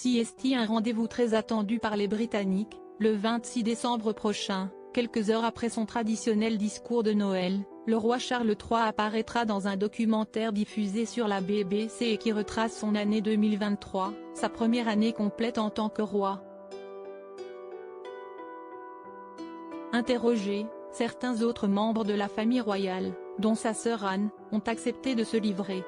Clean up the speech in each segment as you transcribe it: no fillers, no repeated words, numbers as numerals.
CST, un rendez-vous très attendu par les Britanniques, le 26 décembre prochain, quelques heures après son traditionnel discours de Noël. Le roi Charles III apparaîtra dans un documentaire diffusé sur la BBC et qui retrace son année 2023, sa première année complète en tant que roi. Interrogés, certains autres membres de la famille royale, dont sa sœur Anne, ont accepté de se livrer.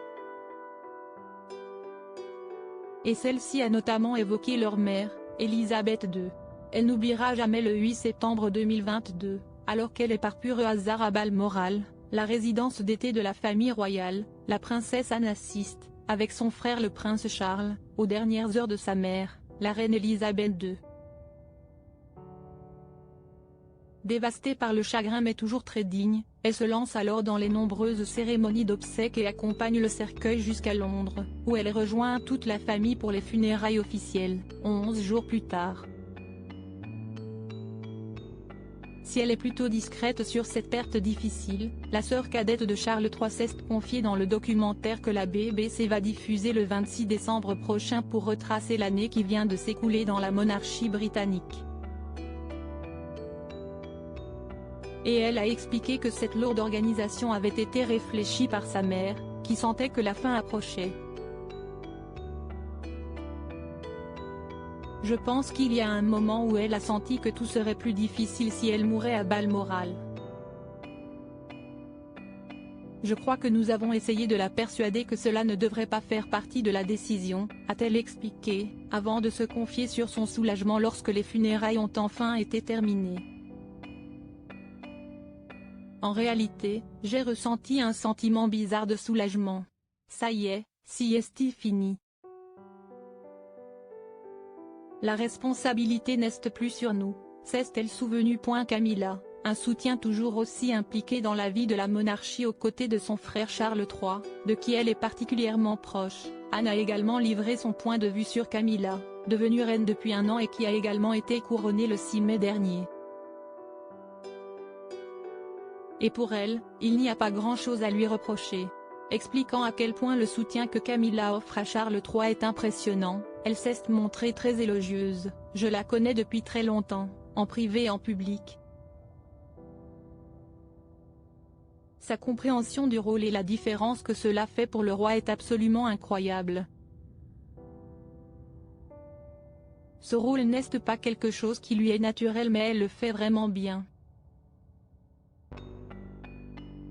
Et celle-ci a notamment évoqué leur mère, Elisabeth II. Elle n'oubliera jamais le 8 septembre 2022. Alors qu'elle est par pur hasard à Balmoral, la résidence d'été de la famille royale, la princesse Anne assiste, avec son frère le prince Charles, aux dernières heures de sa mère, la reine Elisabeth II. Dévastée par le chagrin mais toujours très digne, elle se lance alors dans les nombreuses cérémonies d'obsèques et accompagne le cercueil jusqu'à Londres, où elle rejoint toute la famille pour les funérailles officielles, 11 jours plus tard. Si elle est plutôt discrète sur cette perte difficile, la sœur cadette de Charles III s'est confiée dans le documentaire que la BBC va diffuser le 26 décembre prochain pour retracer l'année qui vient de s'écouler dans la monarchie britannique. Et elle a expliqué que cette lourde organisation avait été réfléchie par sa mère, qui sentait que la fin approchait. Je pense qu'il y a un moment où elle a senti que tout serait plus difficile si elle mourait à Balmoral. Je crois que nous avons essayé de la persuader que cela ne devrait pas faire partie de la décision, a-t-elle expliqué, avant de se confier sur son soulagement lorsque les funérailles ont enfin été terminées. En réalité, j'ai ressenti un sentiment bizarre de soulagement. Ça y est, CST fini. La responsabilité n'est plus sur nous, s'est-elle souvenue. Camilla, un soutien toujours aussi impliqué dans la vie de la monarchie aux côtés de son frère Charles III, de qui elle est particulièrement proche. Anne a également livré son point de vue sur Camilla, devenue reine depuis 1 an et qui a également été couronnée le 6 mai dernier. Et pour elle, il n'y a pas grand-chose à lui reprocher. Expliquant à quel point le soutien que Camilla offre à Charles III est impressionnant, elle s'est montrée très élogieuse. « Je la connais depuis très longtemps, en privé et en public. Sa compréhension du rôle et la différence que cela fait pour le roi est absolument incroyable. Ce rôle n'est pas quelque chose qui lui est naturel mais elle le fait vraiment bien.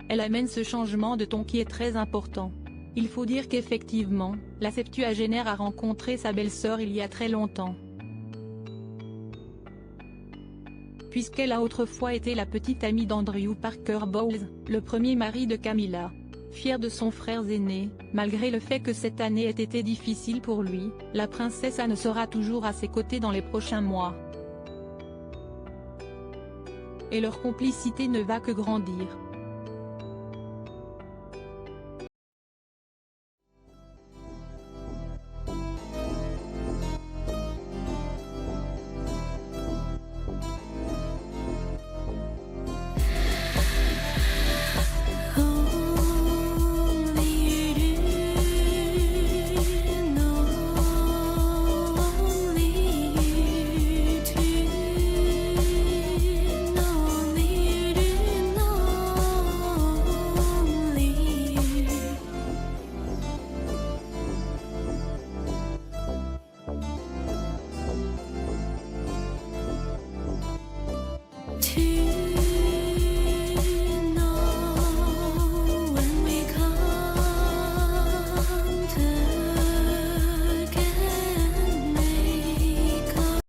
Elle amène ce changement de ton qui est très important. Il faut dire qu'effectivement, la septuagénaire a rencontré sa belle-sœur il y a très longtemps. Puisqu'elle a autrefois été la petite amie d'Andrew Parker Bowles, le premier mari de Camilla. Fière de son frère aîné, malgré le fait que cette année ait été difficile pour lui, la princesse Anne sera toujours à ses côtés dans les prochains mois. Et leur complicité ne va que grandir. To